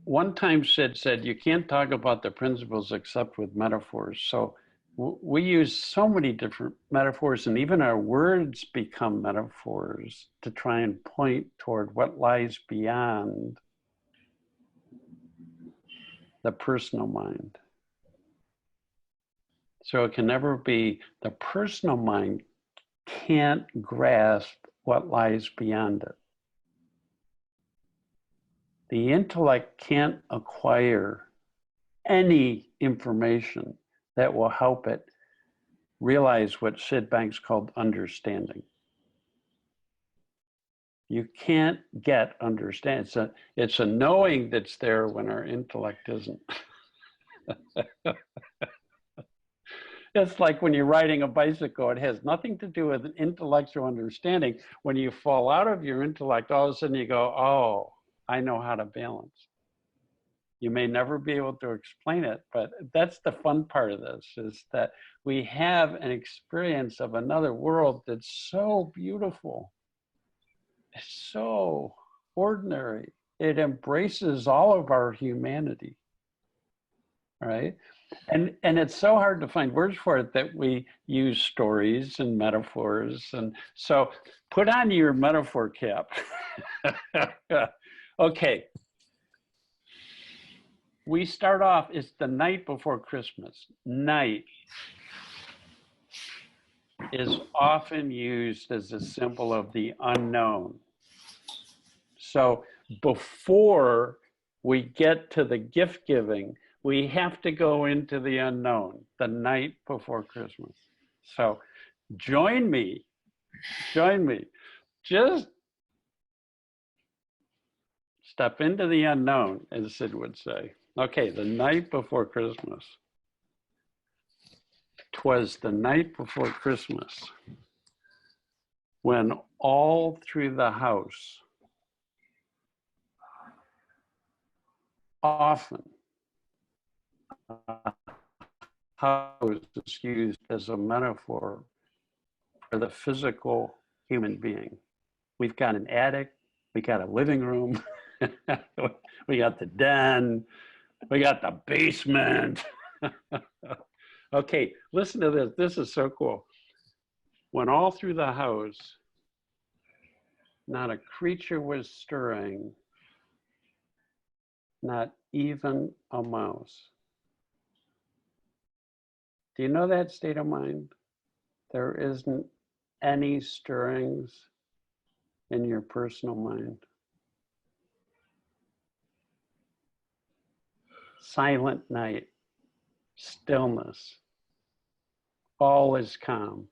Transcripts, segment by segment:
one time Sid said, you can't talk about the principles except with metaphors. So we use so many different metaphors, and even our words become metaphors to try and point toward what lies beyond the personal mind. So it can never be, the personal mind can't grasp what lies beyond it. The intellect can't acquire any information that will help it realize what Sid Banks called understanding. You can't get understand. It's a knowing that's there when our intellect isn't. It's like when you're riding a bicycle, it has nothing to do with an intellectual understanding. When you fall out of your intellect, all of a sudden you go, oh, I know how to balance. You may never be able to explain it, but that's the fun part of this, is that we have an experience of another world that's so beautiful. It's so ordinary. It embraces all of our humanity, right? And it's so hard to find words for it that we use stories and metaphors. And so put on your metaphor cap. Okay. We start off, it's the night before Christmas. Night is often used as a symbol of the unknown. So before we get to the gift giving, we have to go into the unknown, the night before Christmas. So join me. Just step into the unknown, as Sid would say. Okay, the night before Christmas. 'Twas the night before Christmas when all through the house, often, house is used as a metaphor for the physical human being. We've got an attic, we got a living room, we got the den, we got the basement. Okay, listen to this. This is so cool. When all through the house, not a creature was stirring, not even a mouse. Do you know that state of mind? There isn't any stirrings in your personal mind. Silent night, stillness, all is calm,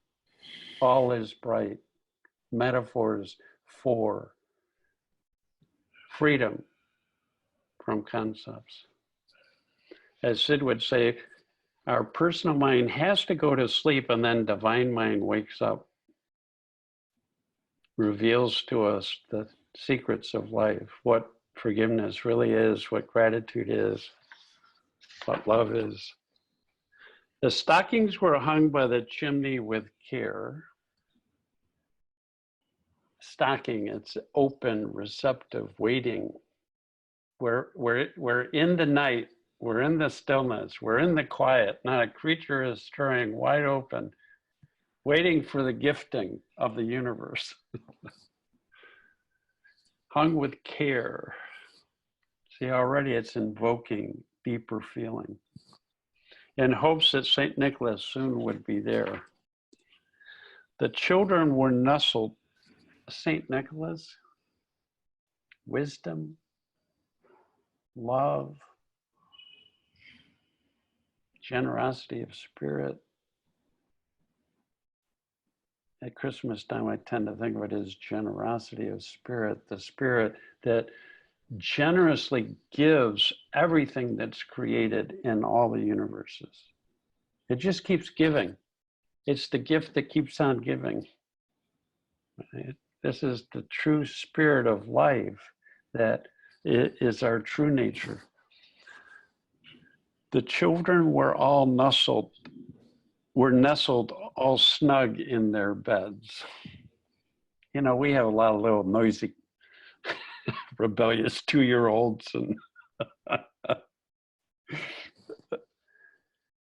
all is bright. Metaphors for freedom from concepts. As Sid would say, our personal mind has to go to sleep and then divine mind wakes up, reveals to us the secrets of life, what forgiveness really is, what gratitude is, what love is. The stockings were hung by the chimney with care. Stocking, it's open, receptive, waiting. We're in the night, we're in the stillness, we're in the quiet, not a creature is stirring, wide open, waiting for the gifting of the universe. Hung with care. See, already it's invoking deeper feeling, in hopes that St. Nicholas soon would be there. The children were nestled. St. Nicholas, wisdom, love, generosity of spirit. At Christmas time, I tend to think of it as generosity of spirit, the spirit that generously gives everything that's created in all the universes. It just keeps giving. It's the gift that keeps on giving. Right? This is the true spirit of life that is our true nature. The children were all nestled all snug in their beds. We have a lot of little noisy, rebellious 2-year-olds, and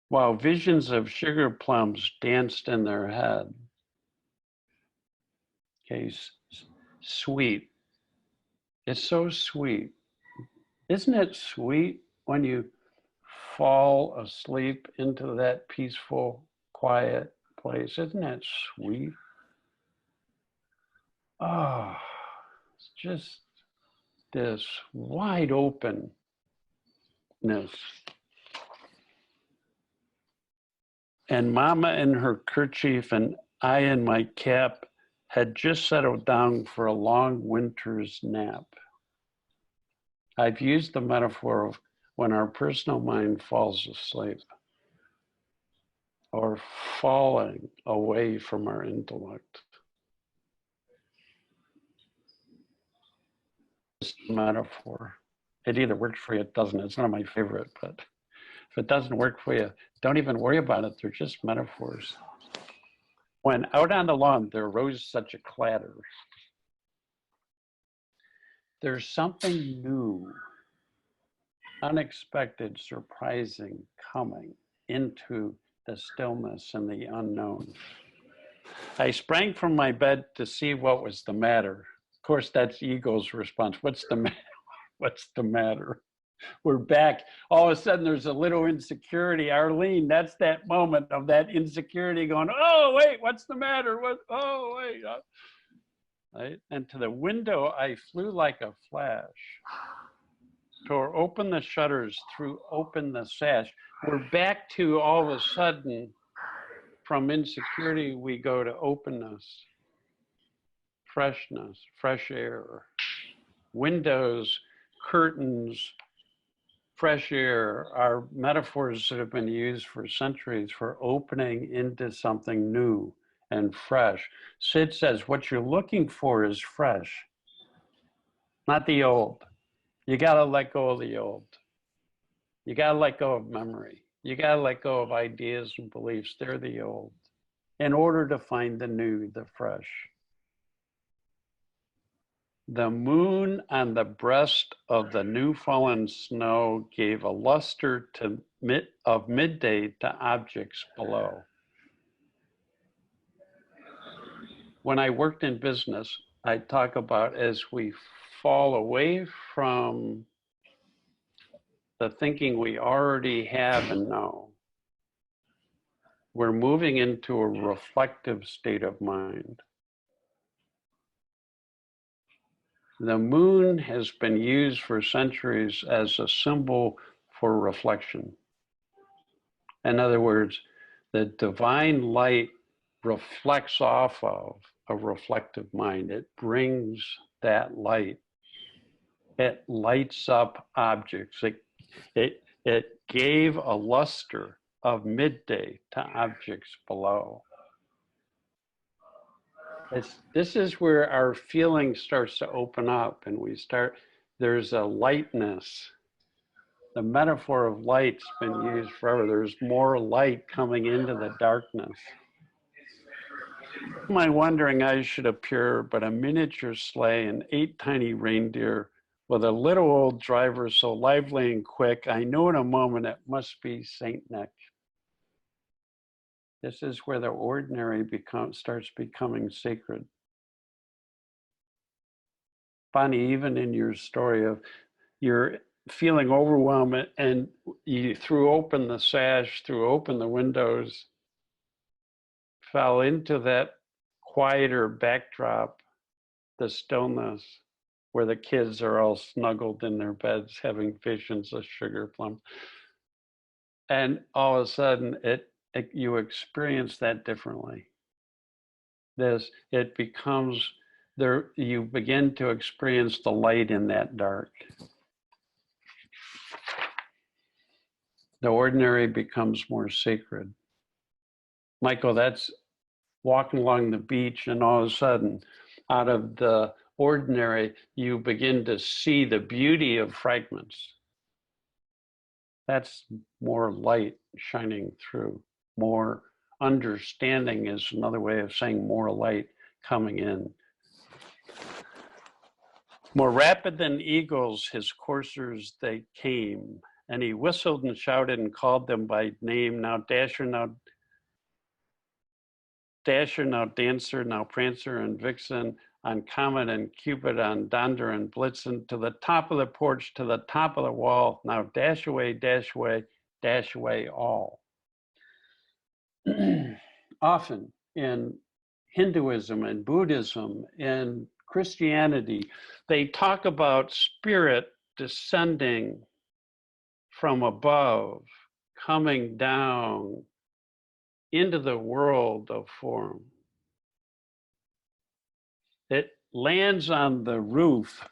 While visions of sugar plums danced in their head. Okay, sweet. It's so sweet. Isn't it sweet when you fall asleep into that peaceful, quiet place? Isn't it sweet? Oh, it's just this wide openness. And Mama in her kerchief and I in my cap had just settled down for a long winter's nap. I've used the metaphor of when our personal mind falls asleep or falling away from our intellect. It's a metaphor. It either works for you, it doesn't. It's one of my favorite, but if it doesn't work for you, don't even worry about it. They're just metaphors. When out on the lawn, there arose such a clatter. There's something new, unexpected, surprising coming into the stillness and the unknown. I sprang from my bed to see what was the matter. Of course, that's ego's response. What's the matter? What's the matter? We're back. All of a sudden, there's a little insecurity. Arlene, that's that moment of that insecurity going, oh, wait, what's the matter? What? Oh, wait. Right? And to the window, I flew like a flash. Tore open the shutters, threw open the sash. We're back to all of a sudden, from insecurity, we go to openness, freshness, fresh air, windows, curtains, fresh air are metaphors that have been used for centuries for opening into something new and fresh. Sid says, what you're looking for is fresh, not the old. You got to let go of the old. You got to let go of memory. You got to let go of ideas and beliefs. They're the old, in order to find the new, the fresh. The moon on the breast of the new fallen snow gave a luster of midday to objects below. When I worked in business, I talk about as we fall away from the thinking we already have and know, we're moving into a reflective state of mind. The moon has been used for centuries as a symbol for reflection. In other words, the divine light reflects off of a reflective mind. It brings that light. It lights up objects. It gave a luster of midday to objects below. This is where our feeling starts to open up and there's a lightness. The metaphor of light's been used forever. There's more light coming into the darkness. My wandering eyes should appear but a miniature sleigh and 8 tiny reindeer with a little old driver so lively and quick, I know in a moment it must be Saint Nick. This is where the ordinary starts becoming sacred. Bonnie, even in your story of you're feeling overwhelmed and you threw open the sash, threw open the windows, fell into that quieter backdrop, the stillness, where the kids are all snuggled in their beds having visions of sugar plums. And all of a sudden, you experience that differently. It becomes there. You begin to experience the light in that dark. The ordinary becomes more sacred. Michael, that's walking along the beach, and all of a sudden, out of the ordinary, you begin to see the beauty of fragments. That's more light shining through. More understanding is another way of saying more light coming in. More rapid than eagles, his coursers they came, and he whistled and shouted and called them by name. Now Dasher, now Dancer, now Prancer and Vixen, on Comet and Cupid, on Donder and Blitzen, to the top of the porch, to the top of the wall. Now dash away, dash away, dash away all. Often in Hinduism and Buddhism and Christianity, they talk about spirit descending from above, coming down into the world of form. It lands on the roof,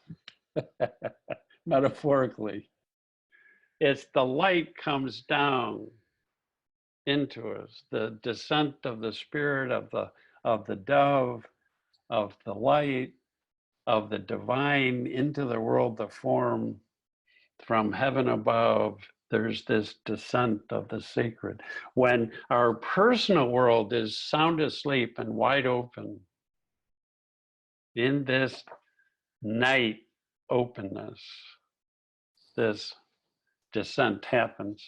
metaphorically. It's the light comes down into us, the descent of the spirit of the dove, of the light, of the divine into the world of form from heaven above. There's this descent of the sacred. When our personal world is sound asleep and wide open, in this night openness, this descent happens.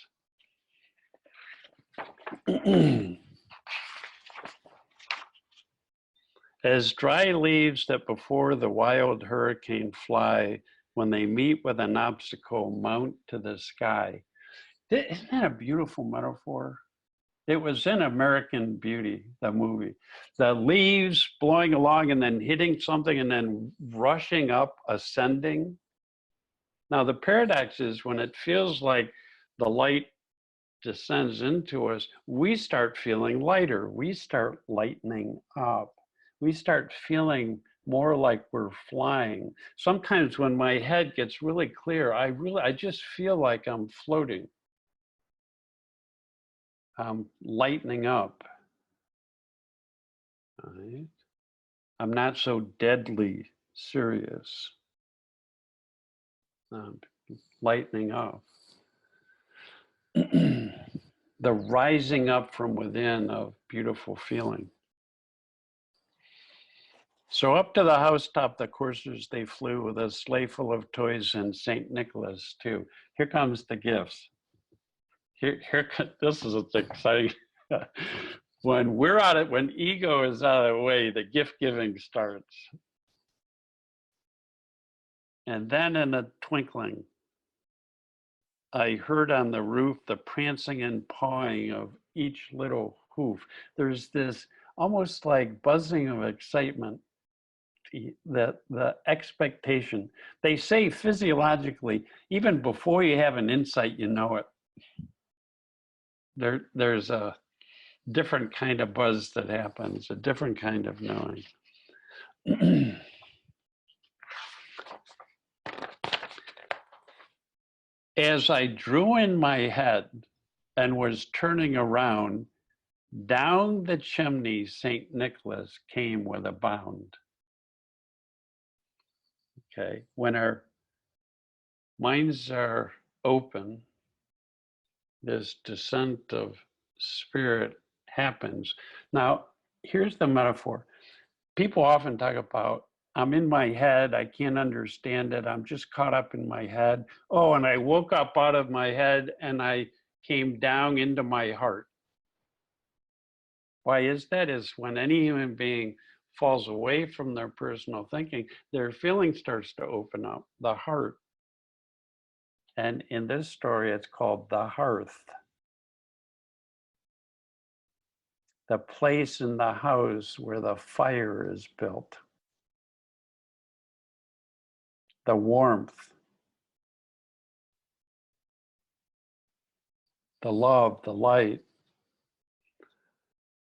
As dry leaves that before the wild hurricane fly, when they meet with an obstacle, mount to the sky. Isn't that a beautiful metaphor? It was in American Beauty, the movie. The leaves blowing along and then hitting something and then rushing up, ascending. Now the paradox is when it feels like the light descends into us, we start feeling lighter. We start lightening up. We start feeling more like we're flying. Sometimes when my head gets really clear, I just feel like I'm floating. I'm lightening up. Right? I'm not so deadly serious. Lightening up. The rising up from within of beautiful feeling. So up to the housetop, the coursers, they flew with a sleigh full of toys and St. Nicholas too. Here comes the gifts. This is exciting. When ego is out of the way, the gift giving starts. And then in a twinkling, I heard on the roof the prancing and pawing of each little hoof. There's this almost like buzzing of excitement, the expectation. They say physiologically, even before you have an insight, you know it. There's a different kind of buzz that happens, a different kind of knowing. As I drew in my head and was turning around, down the chimney St. Nicholas came with a bound. Okay, when our minds are open, this descent of spirit happens. Now, here's the metaphor. People often talk about, I'm in my head, I can't understand it, I'm just caught up in my head. Oh, and I woke up out of my head and I came down into my heart. Why is that? Is when any human being falls away from their personal thinking, their feeling starts to open up, the heart. And in this story, it's called the hearth. The place in the house where the fire is built. The warmth. The love, the light.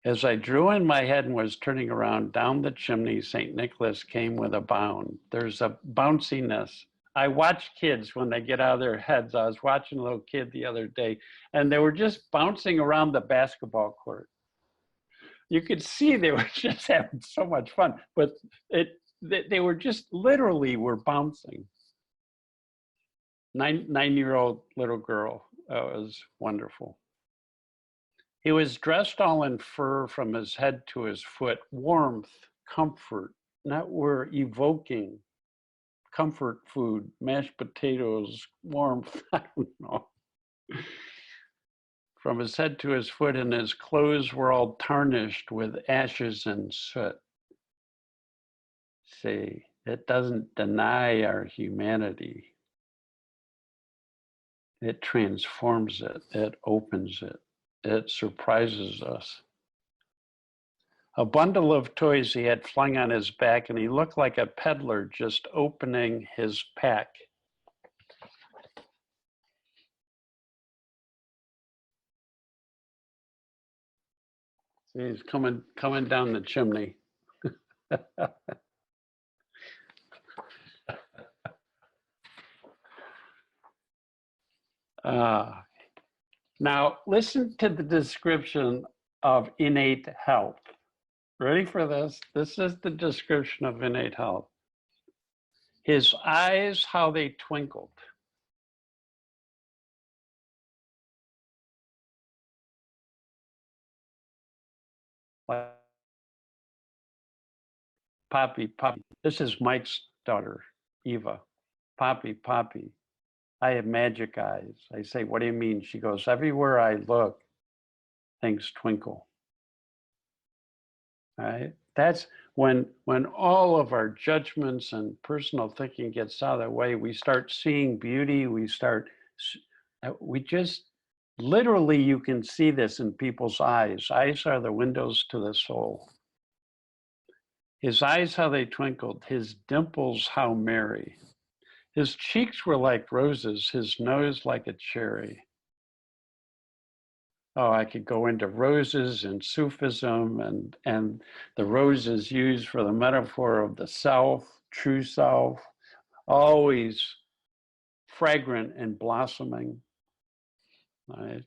As I drew in my head and was turning around, down the chimney, St. Nicholas came with a bound. There's a bounciness. I watch kids when they get out of their heads. I was watching a little kid the other day, and they were just bouncing around the basketball court. You could see they were just having so much fun, but they were just literally were bouncing. Nine-year-old little girl. It was wonderful. He was dressed all in fur from his head to his foot, warmth, comfort, not we're evoking comfort food, mashed potatoes, warmth, I don't know. From his head to his foot, and his clothes were all tarnished with ashes and soot. See, it doesn't deny our humanity. It transforms it. It opens it. It surprises us. A bundle of toys he had flung on his back, and he looked like a peddler just opening his pack. See, he's coming down the chimney. Now, listen to the description of innate health. Ready for this? This is the description of innate health. His eyes, how they twinkled. Poppy, Poppy. This is Mike's daughter, Eva. Poppy, Poppy. I have magic eyes. I say, what do you mean? She goes, everywhere I look, things twinkle. All right? That's when all of our judgments and personal thinking gets out of the way, we start seeing beauty. We just, literally, you can see this in people's eyes. Eyes are the windows to the soul. His eyes, how they twinkled. His dimples, how merry. His cheeks were like roses, his nose like a cherry. Oh, I could go into roses and Sufism and the roses used for the metaphor of the self, true self, always fragrant and blossoming. Right?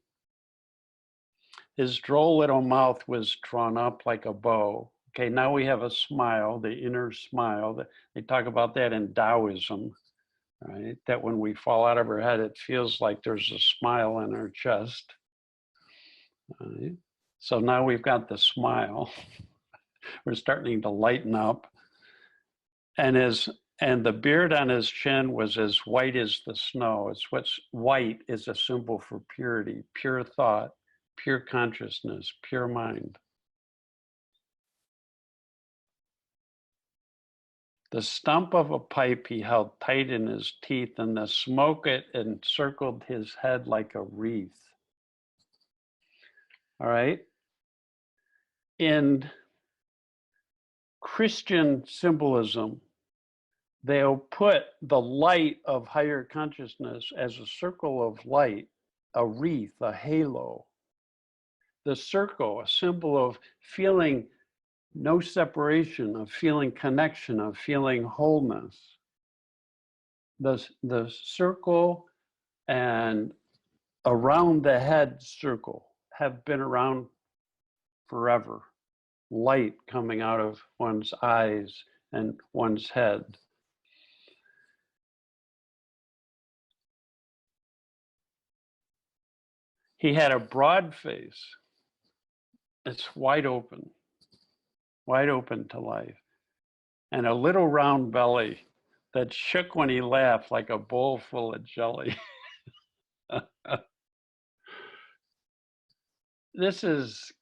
His droll little mouth was drawn up like a bow. Okay, now we have a smile, the inner smile. They talk about that in Taoism. Right? That when we fall out of our head, it feels like there's a smile in our chest. Right? So now we've got the smile. We're starting to lighten up. And the beard on his chin was as white as the snow. It's what's white is a symbol for purity, pure thought, pure consciousness, pure mind. The stump of a pipe he held tight in his teeth, and the smoke it encircled his head like a wreath. All right. In Christian symbolism, they'll put the light of higher consciousness as a circle of light, a wreath, a halo. The circle, a symbol of feeling no separation, of feeling connection, of feeling wholeness. The circle and around the head circle have been around forever. Light coming out of one's eyes and one's head. He had a broad face. It's wide open to life. And a little round belly that shook when he laughed like a bowl full of jelly. This is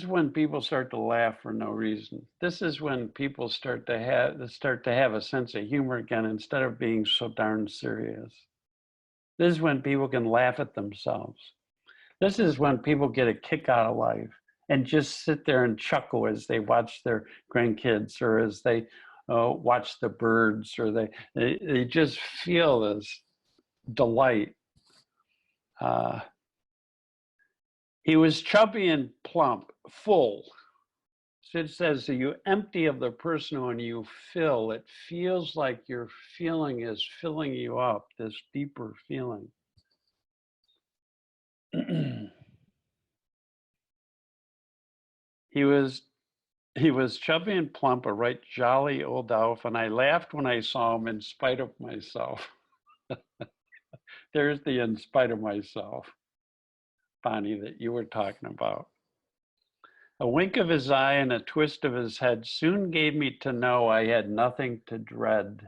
when people start to laugh for no reason. This is when people start to have a sense of humor again instead of being so darn serious. This is when people can laugh at themselves. This is when people get a kick out of life and just sit there and chuckle as they watch their grandkids or as they watch the birds, or they just feel this delight. He was chubby and plump, full. Sid says, so you empty of the personal and you fill. It feels like your feeling is filling you up, this deeper feeling. He was chubby and plump, a right jolly old elf, and I laughed when I saw him in spite of myself. There's the in spite of myself, Bonnie, that you were talking about. A wink of his eye and a twist of his head soon gave me to know I had nothing to dread.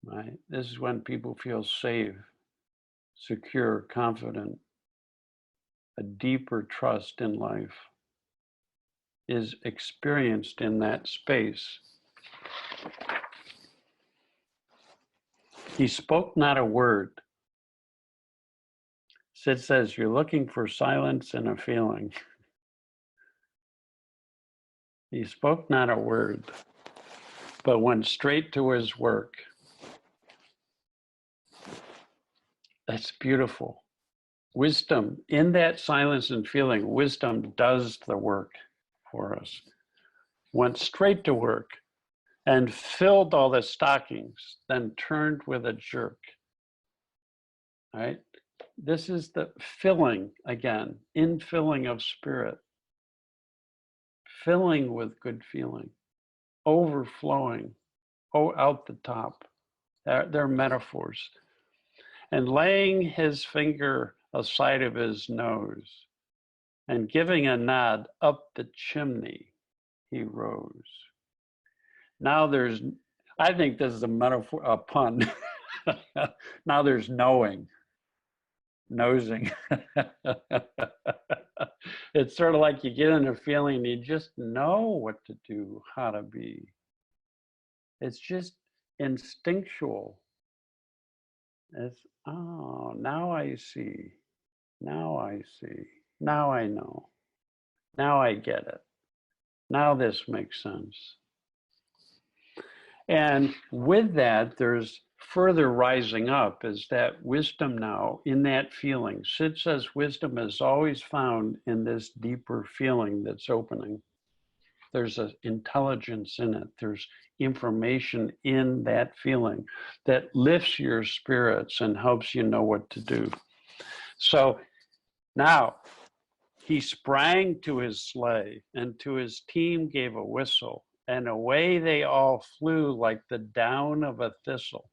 Right? This is when people feel safe, secure, confident. A deeper trust in life is experienced in that space. He spoke not a word. Sid says, you're looking for silence and a feeling. He spoke not a word, but went straight to his work. That's beautiful. Wisdom, in that silence and feeling, wisdom does the work for us. Went straight to work and filled all the stockings, then turned with a jerk. All right? This is the filling again, infilling of spirit, filling with good feeling, overflowing, out the top. They're metaphors. And laying his finger aside of his nose and giving a nod up the chimney, he rose. Now there's, I think this is a metaphor, a pun. Now there's knowing, nosing. It's sort of like you get in a feeling, you just know what to do, how to be. It's just instinctual. It's, oh, now I see. Now I see. Now I know. Now I get it. Now this makes sense. And with that, there's further rising up is that wisdom now in that feeling. Sid says wisdom is always found in this deeper feeling that's opening. There's an intelligence in it. There's information in that feeling that lifts your spirits and helps you know what to do. So now he sprang to his sleigh and to his team gave a whistle, and away they all flew like the down of a thistle.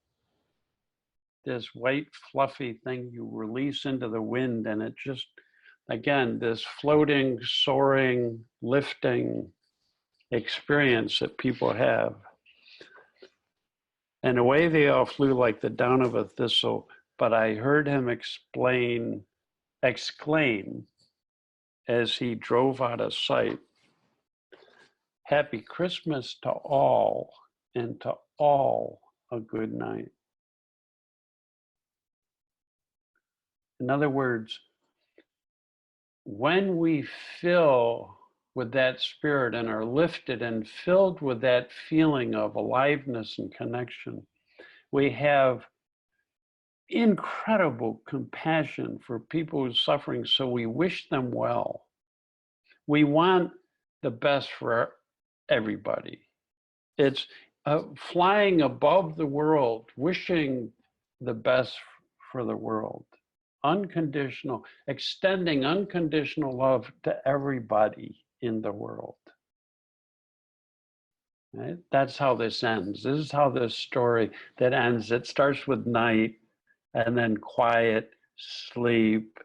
This white fluffy thing you release into the wind, and it just, again, this floating, soaring, lifting experience that people have. And away they all flew like the down of a thistle, but I heard him exclaim as he drove out of sight, happy Christmas to all, and to all a good night. In other words, when we fill with that spirit and are lifted and filled with that feeling of aliveness and connection, we have incredible compassion for people who are suffering, so we wish them well. We want the best for everybody. It's flying above the world, wishing the best for the world. Unconditional, extending unconditional love to everybody in the world. Right? That's how this ends. This is how this story that ends. It starts with night and then quiet, sleep,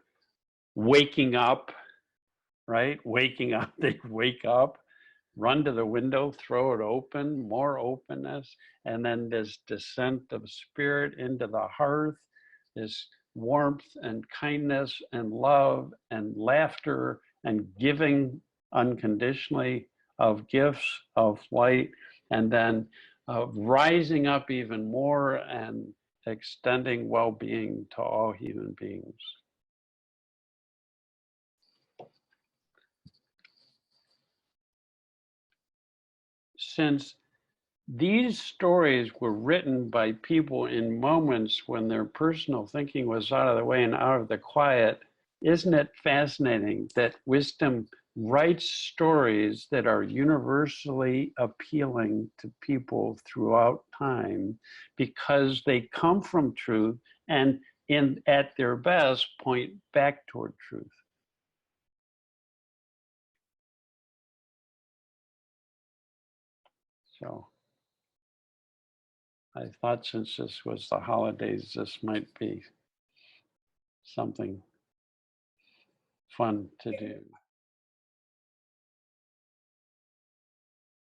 waking up, right? Waking up, they wake up, run to the window, throw it open, more openness, and then this descent of spirit into the hearth, this warmth and kindness and love and laughter and giving unconditionally of gifts of light, and then rising up even more and extending well-being to all human beings. Since these stories were written by people in moments when their personal thinking was out of the way and out of the quiet, isn't it fascinating that wisdom writes stories that are universally appealing to people throughout time because they come from truth and at their best point back toward truth. So I thought since this was the holidays, this might be something fun to do.